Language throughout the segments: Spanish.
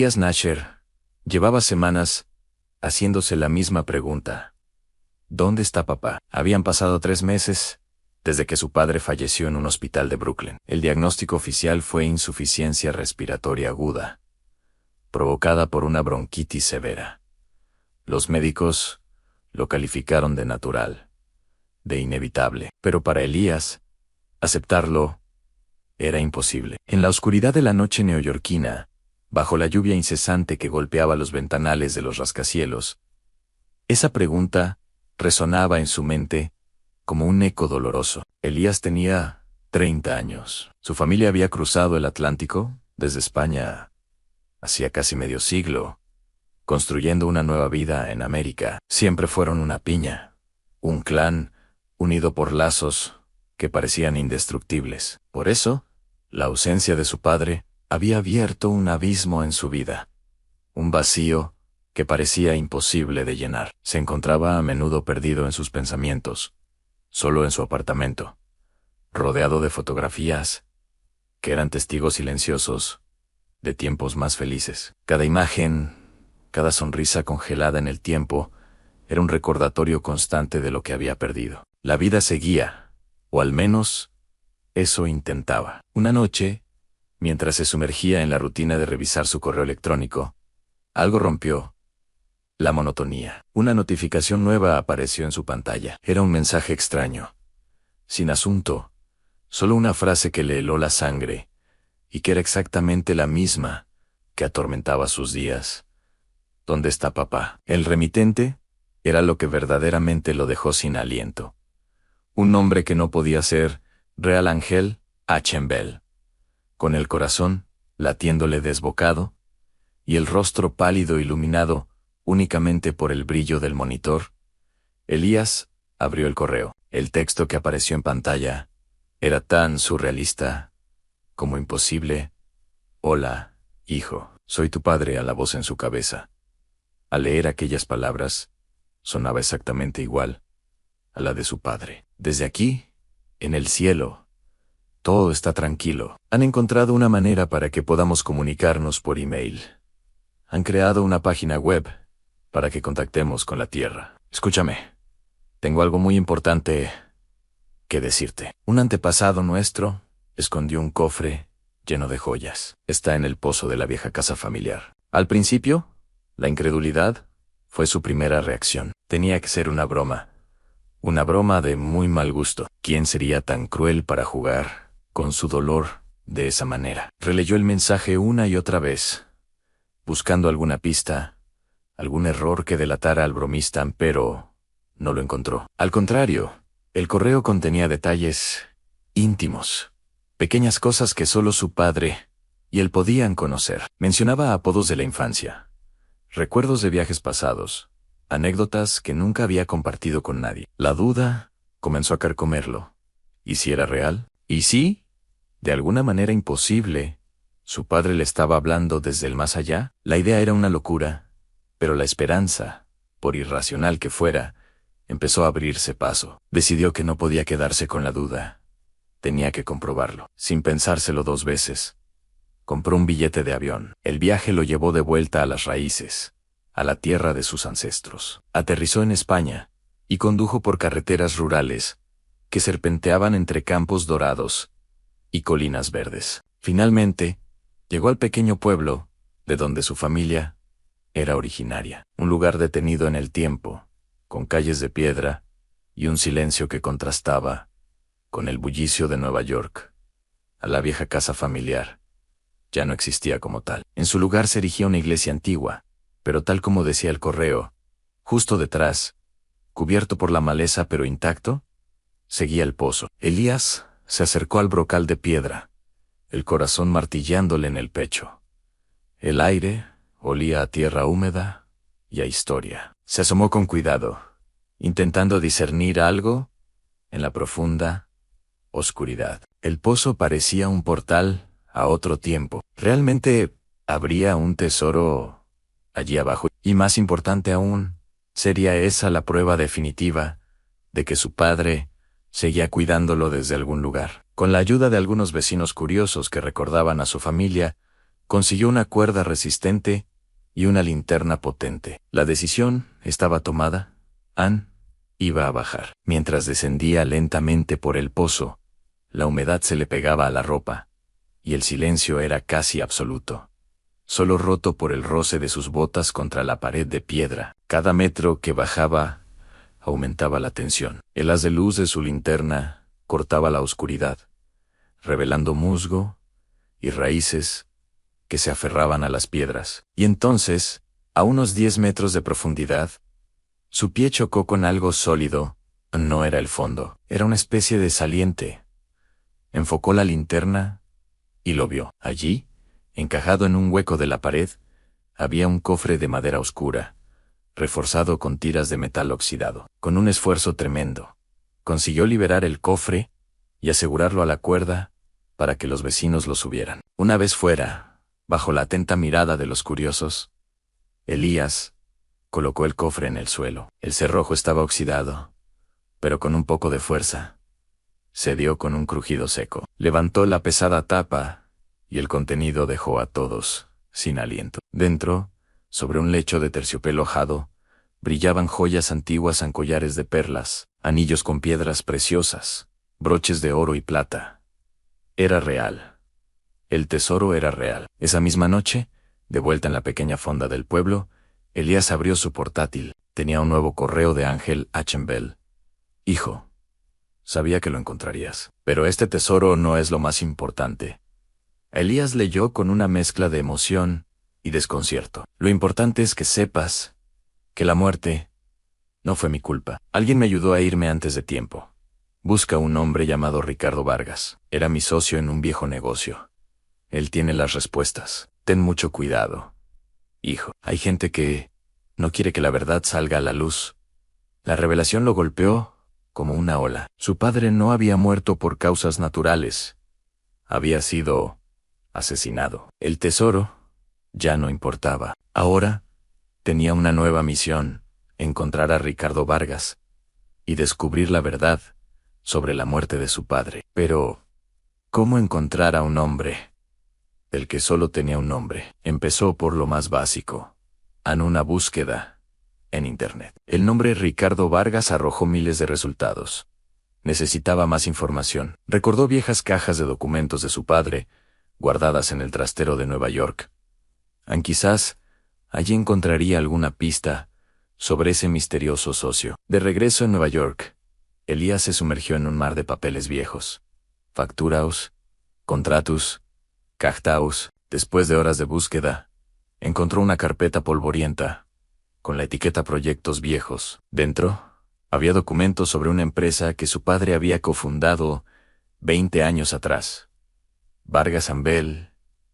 Elías Nasher llevaba semanas haciéndose la misma pregunta. ¿Dónde está papá? Habían pasado 3 meses desde que su padre falleció en un hospital de Brooklyn. El diagnóstico oficial fue insuficiencia respiratoria aguda, provocada por una bronquitis severa. Los médicos lo calificaron de natural, de inevitable, pero para Elías, aceptarlo era imposible. En la oscuridad de la noche neoyorquina, bajo la lluvia incesante que golpeaba los ventanales de los rascacielos, esa pregunta resonaba en su mente como un eco doloroso. Elías tenía 30 años. Su familia había cruzado el Atlántico desde España hacía casi medio siglo, construyendo una nueva vida en América. Siempre fueron una piña, un clan unido por lazos que parecían indestructibles. Por eso, la ausencia de su padre había abierto un abismo en su vida, un vacío que parecía imposible de llenar. Se encontraba a menudo perdido en sus pensamientos, solo en su apartamento, rodeado de fotografías que eran testigos silenciosos de tiempos más felices. Cada imagen, cada sonrisa congelada en el tiempo, era un recordatorio constante de lo que había perdido. La vida seguía, o al menos eso intentaba. Una noche, mientras se sumergía en la rutina de revisar su correo electrónico, algo rompió la monotonía. Una notificación nueva apareció en su pantalla. Era un mensaje extraño, sin asunto, solo una frase que le heló la sangre, y que era exactamente la misma que atormentaba sus días. ¿Dónde está papá? El remitente era lo que verdaderamente lo dejó sin aliento. Un nombre que no podía ser Real Ángel Bell, con el corazón latiéndole desbocado, y el rostro pálido iluminado únicamente por el brillo del monitor. Elías abrió el correo. El texto que apareció en pantalla era tan surrealista como imposible. Hola, hijo, soy tu padre, a la voz en su cabeza. Al leer aquellas palabras, sonaba exactamente igual a la de su padre. Desde aquí, en el cielo, todo está tranquilo. Han encontrado una manera para que podamos comunicarnos por email. Han creado una página web para que contactemos con la Tierra. Escúchame, tengo algo muy importante que decirte. Un antepasado nuestro escondió un cofre lleno de joyas. Está en el pozo de la vieja casa familiar. Al principio, la incredulidad fue su primera reacción. Tenía que ser una broma de muy mal gusto. ¿Quién sería tan cruel para jugar con su dolor de esa manera? Releyó el mensaje una y otra vez, buscando alguna pista, algún error que delatara al bromista, pero no lo encontró. Al contrario, el correo contenía detalles íntimos, pequeñas cosas que solo su padre y él podían conocer. Mencionaba apodos de la infancia, recuerdos de viajes pasados, anécdotas que nunca había compartido con nadie. La duda comenzó a carcomerlo. ¿Y si era real? ¿Y si, de alguna manera imposible, su padre le estaba hablando desde el más allá? La idea era una locura, pero la esperanza, por irracional que fuera, empezó a abrirse paso. Decidió que no podía quedarse con la duda. Tenía que comprobarlo. Sin pensárselo 2 veces, compró un billete de avión. El viaje lo llevó de vuelta a las raíces, a la tierra de sus ancestros. Aterrizó en España y condujo por carreteras rurales que serpenteaban entre campos dorados y colinas verdes. Finalmente, llegó al pequeño pueblo de donde su familia era originaria. Un lugar detenido en el tiempo, con calles de piedra y un silencio que contrastaba con el bullicio de Nueva York. A la vieja casa familiar ya no existía como tal. En su lugar se erigía una iglesia antigua, pero tal como decía el correo, justo detrás, cubierto por la maleza pero intacto, seguía el pozo. Elías se acercó al brocal de piedra, el corazón martillándole en el pecho. El aire olía a tierra húmeda y a historia. Se asomó con cuidado, intentando discernir algo en la profunda oscuridad. El pozo parecía un portal a otro tiempo. ¿Realmente habría un tesoro allí abajo? Y más importante aún, ¿sería esa la prueba definitiva de que su padre seguía cuidándolo desde algún lugar? Con la ayuda de algunos vecinos curiosos que recordaban a su familia, Consiguió una cuerda resistente y una linterna potente. La decisión estaba tomada. Anne iba a bajar. Mientras descendía lentamente por el pozo, la humedad se le pegaba a la ropa, y el silencio era casi absoluto, solo roto por el roce de sus botas contra la pared de piedra. Cada metro que bajaba aumentaba la tensión. El haz de luz de su linterna cortaba la oscuridad, revelando musgo y raíces que se aferraban a las piedras. Y entonces, a unos 10 metros de profundidad, su pie chocó con algo sólido. No era el fondo, era una especie de saliente. Enfocó la linterna y lo vio. Allí, encajado en un hueco de la pared, había un cofre de madera oscura, reforzado con tiras de metal oxidado. Con un esfuerzo tremendo, consiguió liberar el cofre y asegurarlo a la cuerda para que los vecinos lo subieran. Una vez fuera, bajo la atenta mirada de los curiosos, Elías colocó el cofre en el suelo. El cerrojo estaba oxidado, pero con un poco de fuerza cedió con un crujido seco. Levantó la pesada tapa y el contenido dejó a todos sin aliento. Dentro, sobre un lecho de terciopelo hojado, brillaban joyas antiguas en collares de perlas, anillos con piedras preciosas, broches de oro y plata. Era real. El tesoro era real. Esa misma noche, de vuelta en la pequeña fonda del pueblo, Elías abrió su portátil. Tenía un nuevo correo de Ángel Achenbel. Hijo, sabía que lo encontrarías, pero este tesoro no es lo más importante. Elías leyó con una mezcla de emoción y desconcierto. Lo importante es que sepas que la muerte no fue mi culpa. Alguien me ayudó a irme antes de tiempo. Busca un hombre llamado Ricardo Vargas. Era mi socio en un viejo negocio. Él tiene las respuestas. Ten mucho cuidado, hijo. Hay gente que no quiere que la verdad salga a la luz. La revelación lo golpeó como una ola. Su padre no había muerto por causas naturales. Había sido asesinado. El tesoro ya no importaba. Ahora tenía una nueva misión: encontrar a Ricardo Vargas y descubrir la verdad sobre la muerte de su padre. Pero, ¿cómo encontrar a un hombre el que solo tenía un nombre? Empezó por lo más básico, en una búsqueda en Internet. El nombre Ricardo Vargas arrojó miles de resultados. Necesitaba más información. Recordó viejas cajas de documentos de su padre, guardadas en el trastero de Nueva York. Quizás allí encontraría alguna pista sobre ese misterioso socio. De regreso en Nueva York, Elías se sumergió en un mar de papeles viejos. Facturaos, contratus, cactaus. Después de horas de búsqueda, encontró una carpeta polvorienta, con la etiqueta Proyectos Viejos. Dentro, había documentos sobre una empresa que su padre había cofundado 20 años atrás. Vargas Ambel,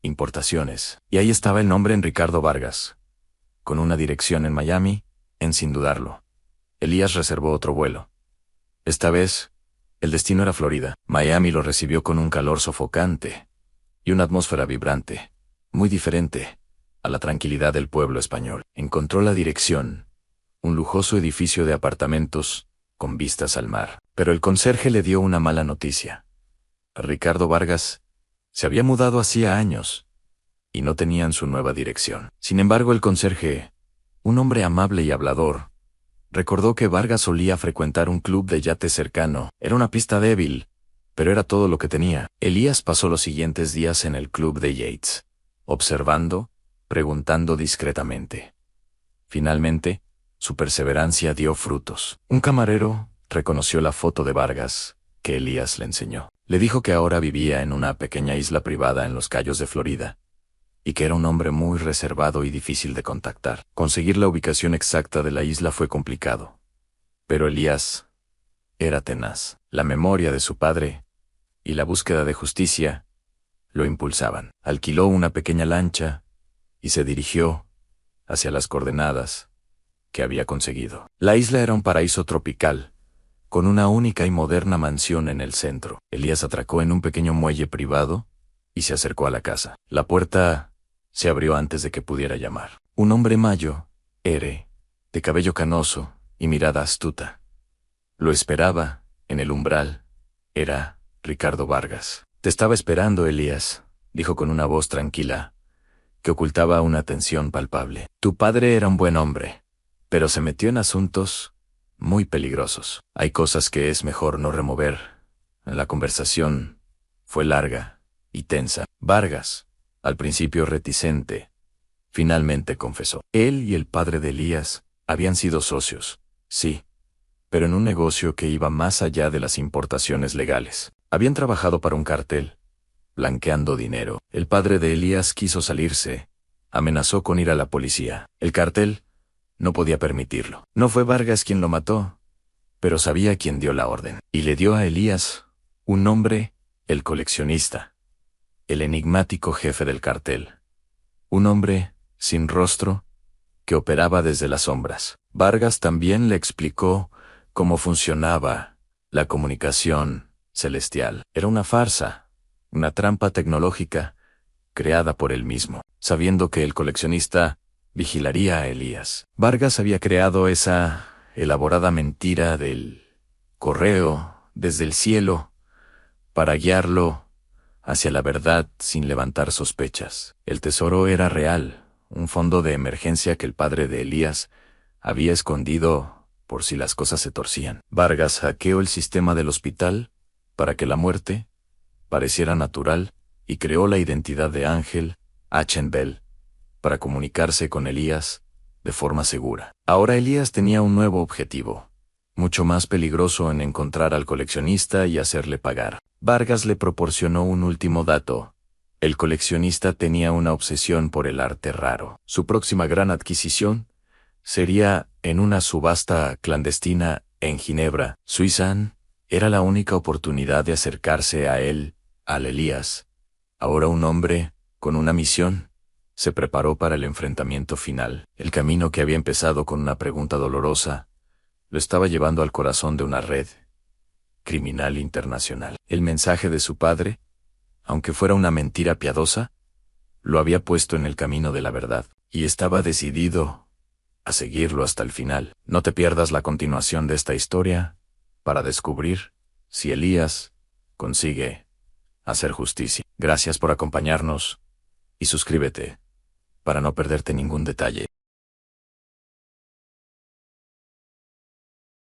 Importaciones. Y ahí estaba el nombre en Ricardo Vargas, con una dirección en Miami, sin dudarlo. Elías reservó otro vuelo. Esta vez, el destino era Florida. Miami lo recibió con un calor sofocante y una atmósfera vibrante, muy diferente a la tranquilidad del pueblo español. Encontró la dirección, un lujoso edificio de apartamentos con vistas al mar. Pero el conserje le dio una mala noticia. Ricardo Vargas se había mudado hacía años y no tenían su nueva dirección. Sin embargo, el conserje, un hombre amable y hablador, recordó que Vargas solía frecuentar un club de yates cercano. Era una pista débil, pero era todo lo que tenía. Elías pasó los siguientes días en el club de yates, observando, preguntando discretamente. Finalmente, su perseverancia dio frutos. Un camarero reconoció la foto de Vargas que Elías le enseñó. Le dijo que ahora vivía en una pequeña isla privada en los Cayos de Florida, y que era un hombre muy reservado y difícil de contactar. Conseguir la ubicación exacta de la isla fue complicado, pero Elías era tenaz. La memoria de su padre y la búsqueda de justicia lo impulsaban. Alquiló una pequeña lancha y se dirigió hacia las coordenadas que había conseguido. La isla era un paraíso tropical, con una única y moderna mansión en el centro. Elías atracó en un pequeño muelle privado y se acercó a la casa. La puerta se abrió antes de que pudiera llamar. Un hombre mayo, de cabello canoso y mirada astuta, lo esperaba en el umbral. Era Ricardo Vargas. Te estaba esperando, Elías, dijo con una voz tranquila, que ocultaba una tensión palpable. Tu padre era un buen hombre, pero se metió en asuntos muy peligrosos. Hay cosas que es mejor no remover. La conversación fue larga y tensa. Vargas, al principio reticente, finalmente confesó. Él y el padre de Elías habían sido socios, sí, pero en un negocio que iba más allá de las importaciones legales. Habían trabajado para un cartel, blanqueando dinero. El padre de Elías quiso salirse, amenazó con ir a la policía. El cartel no podía permitirlo. No fue Vargas quien lo mató, pero sabía quién dio la orden. Y le dio a Elías un nombre, el coleccionista, el enigmático jefe del cartel. Un hombre sin rostro que operaba desde las sombras. Vargas también le explicó cómo funcionaba la comunicación celestial. Era una farsa, una trampa tecnológica creada por él mismo, sabiendo que el coleccionista vigilaría a Elías. Vargas había creado esa elaborada mentira del correo desde el cielo para guiarlo hacia la verdad sin levantar sospechas. El tesoro era real, un fondo de emergencia que el padre de Elías había escondido por si las cosas se torcían. Vargas hackeó el sistema del hospital para que la muerte pareciera natural y creó la identidad de Ángel Achenbell para comunicarse con Elías de forma segura. Ahora Elías tenía un nuevo objetivo, mucho más peligroso, en encontrar al coleccionista y hacerle pagar. Vargas le proporcionó un último dato. El coleccionista tenía una obsesión por el arte raro. Su próxima gran adquisición sería en una subasta clandestina en Ginebra, Suiza. Era la única oportunidad de acercarse a él, al Elías. Ahora un hombre, con una misión, se preparó para el enfrentamiento final. El camino que había empezado con una pregunta dolorosa lo estaba llevando al corazón de una red criminal internacional. El mensaje de su padre, aunque fuera una mentira piadosa, lo había puesto en el camino de la verdad, y estaba decidido a seguirlo hasta el final. No te pierdas la continuación de esta historia para descubrir si Elías consigue hacer justicia. Gracias por acompañarnos y suscríbete para no perderte ningún detalle.